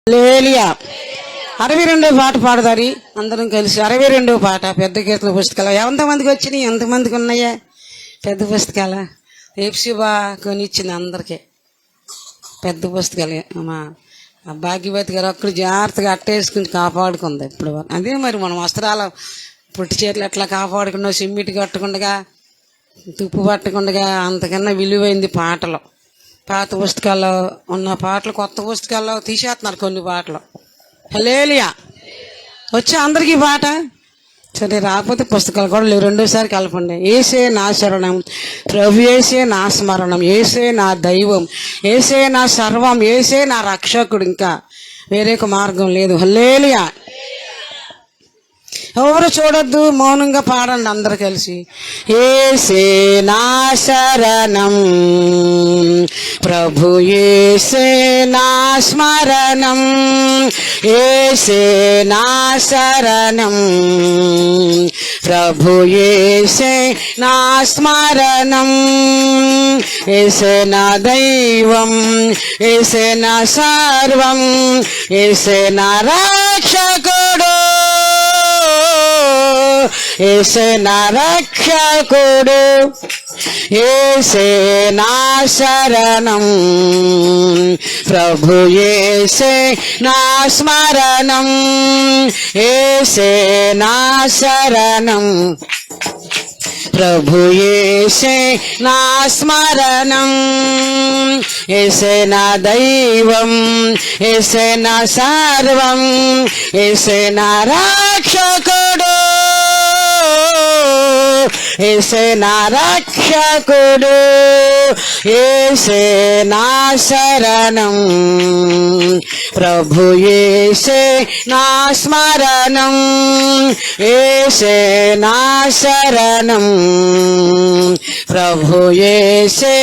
హల్లెలూయా. 62వ పాట పాడదారి అందరం కలిసి. 62వ పాట పెద్ద కీర్తన పుస్తకాలు ఎంతమందికి వచ్చినాయి? ఎంతమందికి ఉన్నాయా పెద్ద పుస్తకాలు? ఏప్సిబా కొనిచ్చింది అందరికీ పెద్ద పుస్తకాలు. మా భాగ్యవతి గారు ఒక్కడు జాగ్రత్తగా అట్టేసుకుని కాపాడుకుంది ఇప్పుడు. అదే మరి మనం వస్త్రాలు పుట్టి చేతులు ఎట్లా కాపాడుకున్నా, సిమ్మిటి కట్టకుండా, తుప్పు పట్టకుండా, అంతకన్నా విలువైంది పాటలు. పాత పుస్తకాల్లో ఉన్న పాటలు కొత్త పుస్తకాల్లో తీసేస్తున్నారు కొన్ని పాటలు. హల్లెలూయా. వచ్చి అందరికీ పాట సరే, రాకపోతే పుస్తకాలు కూడా లేవు. రెండోసారి కలపండి. ఏసే నా శరణం, ప్రభు ఏసే నా స్మరణం, ఏసే నా దైవం, ఏసే నా సర్వం, ఏసే నా రక్షకుడు, ఇంకా వేరే మార్గం లేదు. హల్లెలూయా. ఎవరు చూడొద్దు, మౌనంగా పాడండి అందరు కలిసి. ఏసే నా శరణం, ప్రభు ఏసే నా స్మరణం, ఏసే నా శరణం, ప్రభు ఏసే నా స్మరణం, ఏసే నా దైవం, ఏసే నా సర్వం, ఏసే నా రక్షకుడు, ఏసే నా రక్షకుడు, ఏసే నా శరణం, ప్రభు ఏసే నా స్మరణం, ఏసే నా శరణం, ప్రభు ఏసే నా స్మరణం, ఏసే నా దైవం, ఏసే నా సర్వం, ఏసే నా రక్షకుడు, ఏసే నా రక్షకుడు, ఏసే నా శరణం, ప్రభు ఏసే నా స్మరణం, ఏసే నా శరణం, ప్రభు ఏసే.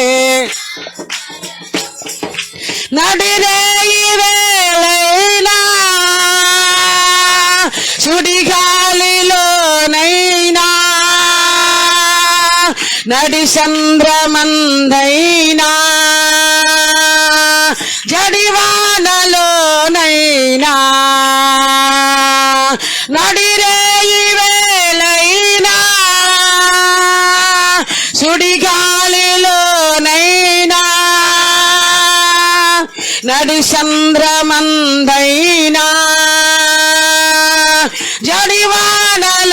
నడిరేయి వేళైనా, సుడిగాలిలోనైనా, నడి చంద్రమందైనా, జడివానలోనైనా, నడిరేయి వేళైనా, సుడిగాలిలోనైనా, నడి చంద్రమందైనా, జడివానలోనైనా,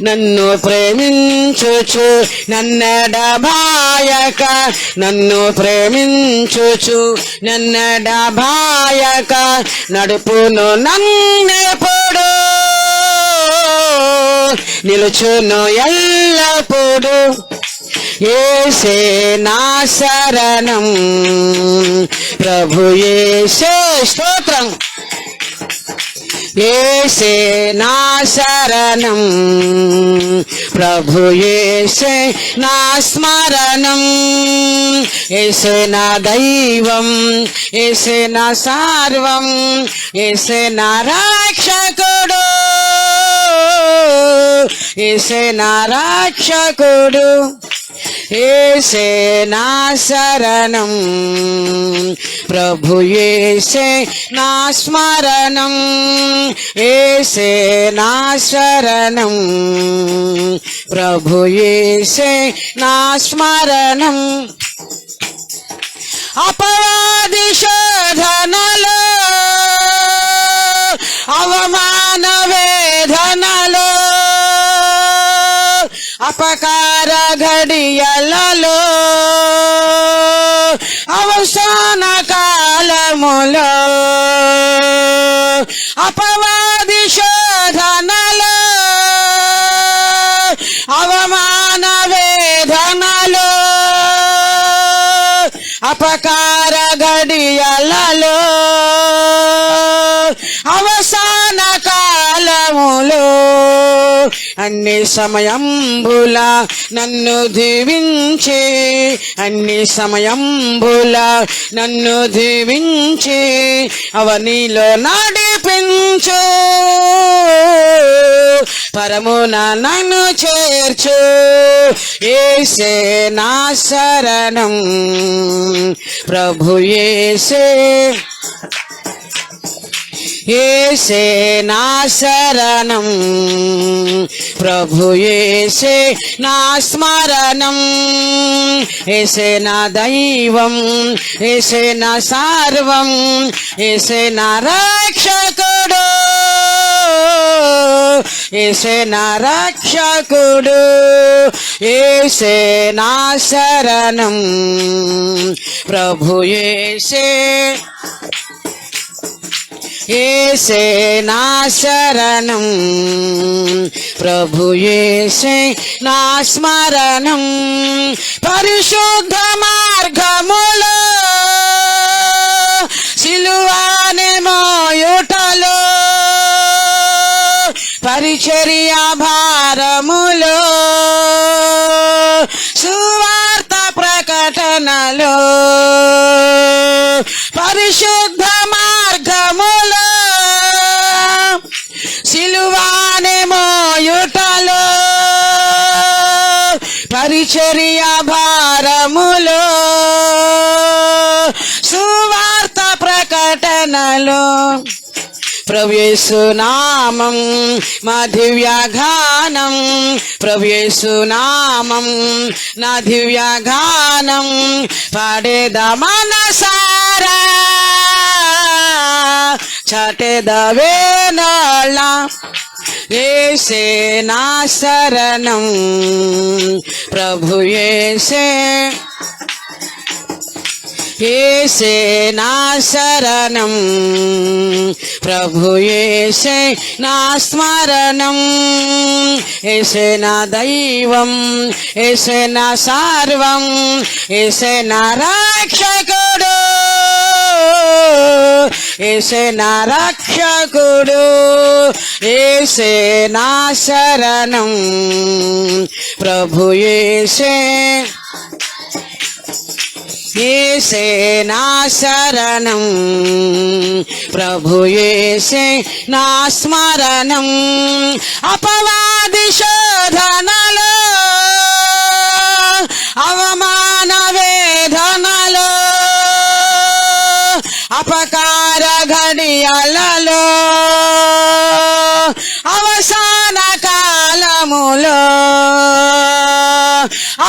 నన్ను ప్రేమించుచు నన్నెడబాయక, నన్ను ప్రేమించుచు నన్నెడబాయక, నడుపును నన్నెప్పుడు, నిలుచును ఎల్లప్పుడు, ఏసే నా శరణం, ప్రభు ఏసే. స్తోత్రం. ఏసే నా శరణం, ప్రభు ఏసే నా స్మరణం, ఏసే నా దైవం, ఏసే నా సర్వం, ఏసే నా రక్షకుడు, ఏసే నా రక్షకుడు, ఏసే నా శరణం, ప్రభు ఏసే నా స్మరణం, ఏసే నా శరణం, ప్రభు ఏసే నా స్మరణం. అపవాది శోధనలో, అవమాన వేదనలో, అపకార ఘడియలలో, అవసాన కాలములో, అపవాది శోధనలో, అవమాన వేదనలో, అపకార ఘడియలలో, అవసాన కాలములో, అన్ని సమయంబుల నన్ను దీవించే, అన్ని సమయంబుల నన్ను దీవించే, అవనిలో నడిపించు, పరమున నన్ను చేర్చు. యేసే నా శరణం, ప్రభు యేసే, యేసే నా శరణం, ప్రభు యేసే నా స్మరణం. యేసే నా దైవం, యేసే నా సర్వం, యేసే నా రక్షకుడు, యేసే నా రక్షకుడు. యేసే నా శరణం, ప్రభు యేసే, యేసే నా శరణం, ప్రభు యేసే నా స్మరణం. పరిశుద్ధ మార్గములో సిలువనే మోయుటలో, పరిచర్య భారములో, సువార్త ప్రకటనలో, పరిశుద్ధ మార్గములో సిలువనే మోయుటలో, పరిచర్య భారములో, సువార్త ప్రకటనలో. ప్రభు యేసు నామం మా దివ్య గానం, ప్రభు యేసు నామం నా దివ్య గానం. పాడేదా మనసారా, చాటేదా వేనాళ్ళ. యేసే నా శరణం, ప్రభు యేసే, యేసే నా శరణం, ప్రభు యేసే నా స్మరణం. యేసే నా దైవం, యేసే నా సర్వం, యేసే నా రక్షకుడు, యేసే నా రక్షకుడు. యేసే నా శరణం, ప్రభు యేసే, యేసే నా శరణం, ప్రభు యేసే నా స్మరణం. అపవాది శోధనలో, అవమాన వేదనలో, అపకార ఘడియలలో, అవసాన కాలములో,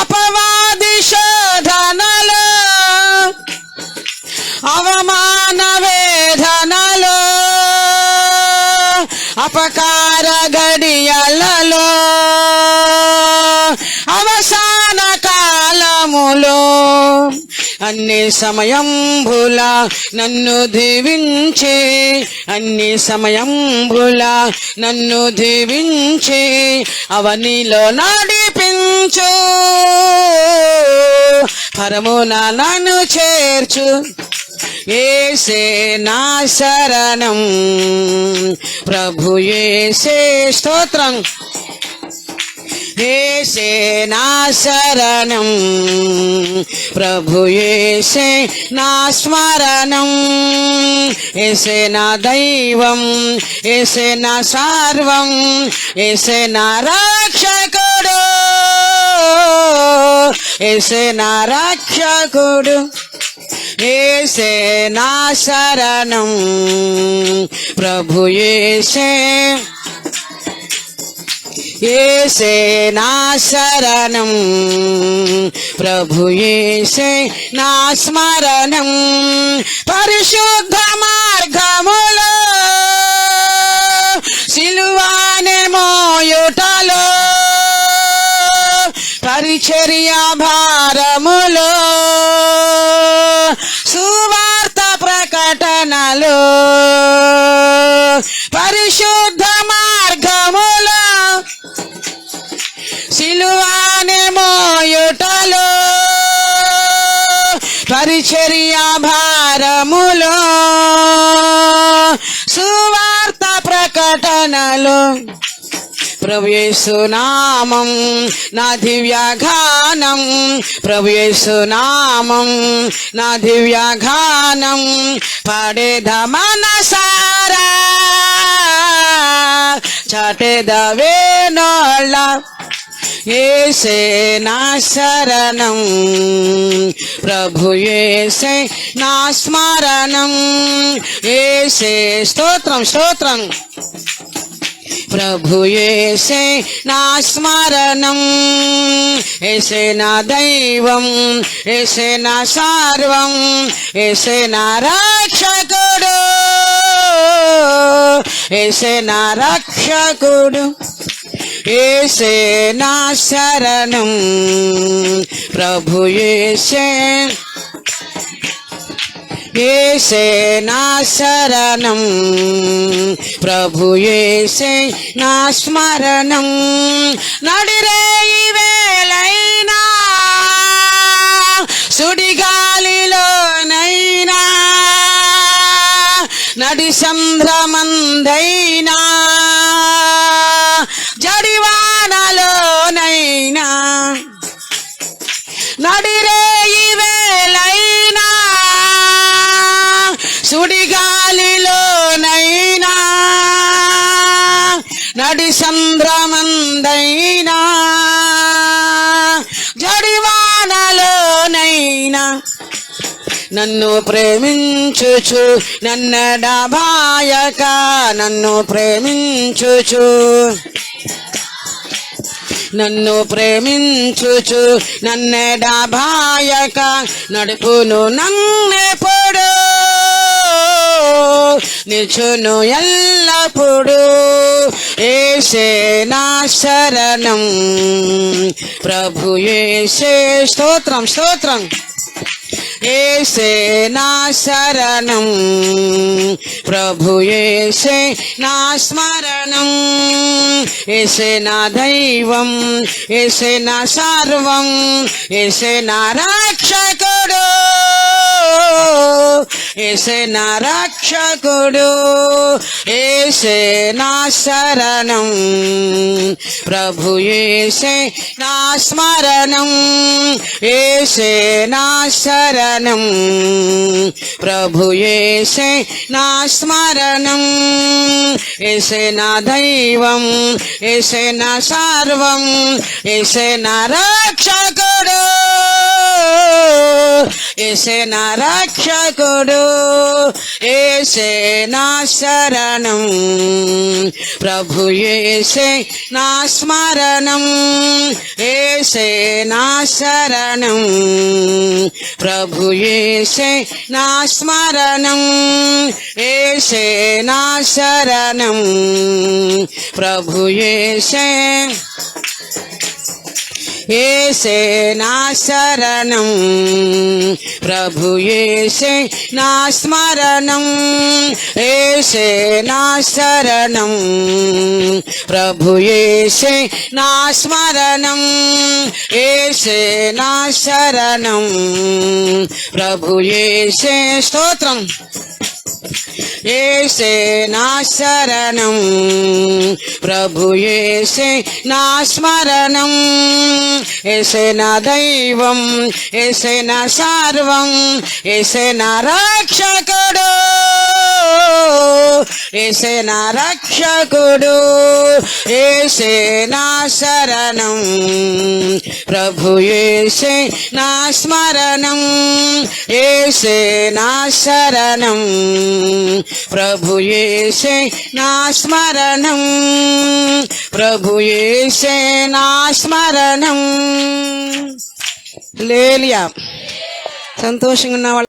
అపవాది శోధనలో, అవమాన వేదనలో, అపకార గడియలలో, అవసాన కాలములో, అన్ని సమయంబుల నన్ను దీవించే, అన్ని సమయంబుల నన్ను దీవించే, అవనిలో నడిపించు, పరమున నన్ను చేర్చు. యేసే నా శరణం, ప్రభు యేసే, స్తోత్రం. యేసే నా శరణం, ప్రభు యేసే నా స్మరణం. యేసే నా దైవం, యేసే నా సర్వం, యేసే నా రక్షకుడు, యేసే నా రక్షకుడు. యేసే నా శరణం, ప్రభు యేసే, యేసే నా శరణం, ప్రభు యేసే నా స్మరణం. పరిశుద్ధ మార్గములో సిలువనే మోయుటలో, పరిచర్య భారములో, సువార్త ప్రకటనలో, పరిశుద్ధ మార్గములో సిలువనే మోయుటలో, పరిచర్య భారములో, సువార్త ప్రకటనలో. ప్రభు యేసు నామం నా దివ్యగానం, ప్రభు యేసు నామం నా దివ్యగానం, పాడేద మనసారా చాటేద వేణోళ్ళ, యేసే నా శరణం, ప్రభు యేసే నా స్మరణం, యేసే స్తోత్రం స్తోత్రం, ప్రభు యేసే నా స్మరణం, యేసే నా దైవం, యేసే నా సర్వం, యేసే నా రక్షకుడు, యేసే నా రక్షకుడు, యేసే నా శరణం, ప్రభు యేసే, యేసే నా శరణం, ప్రభు యేసే నా స్మరణం, నడిరేయి వేళైనా సుడిగాలిలోనైనా నడి సంద్రమందైనా జడివానలోనైనా నడిరేయి వేళైనా సుడిగాలిలోనైనా నడి సంద్రమందైనా జడివానలోనైనా నన్ను ప్రేమించుచు నన్నడబాయక, నన్ను ప్రేమించుచు నన్ను ప్రేమించుచు నన్నెడబాయక, నడుపును నన్నెప్పుడు నిల్చును ఎల్లప్పుడు, యేసే నా శరణం, ప్రభు యేసే స్తోత్రం స్తోత్రం, యేసే నా శరణం, ప్రభు యేసే నా స్మరణం, యేసే నా దైవం, యేసే నా సర్వం, యేసే నా రక్షకుడు, యేసే నా రక్షకుడు, యేసే నా శరణం, ప్రభు యేసే నా స్మరణం, యేసే నా శరణం, ప్రభు యేసే నా స్మరణం, యేసే నా దైవం, యేసే నా సర్వం, యేసే నా రక్షకుడు, యేసే నా రక్షకుడు, యేసే నా శరణం, ప్రభు యేసే నా స్మరణం, యేసే నా శరణం, ప్రభు యేసే నా స్మరణం, యేసే నా శరణం, ప్రభు యేసే, యేసే నా శరణం, ప్రభు యేసే నా స్మరణం, యేసే నా శరణం, ప్రభు యేసే నా స్మరణం, యేసే నా శరణం, ప్రభు యేసే స్తోత్రం, యేసే నా శరణం, ప్రభు యేసే నా స్మరణం, యేసే నా దైవం, యేసే నా సర్వం, యేసే నా రక్షకుడు, యేసే నా రక్షకుడు, యేసే నా శరణం, ప్రభు యేసే నా స్మరణం, యేసే నా శరణం, ప్రభు యేసే నా స్మరణం, ప్రభు యేసే నా స్మరణం. హల్లెలూయా. సంతోషంగా ఉన్న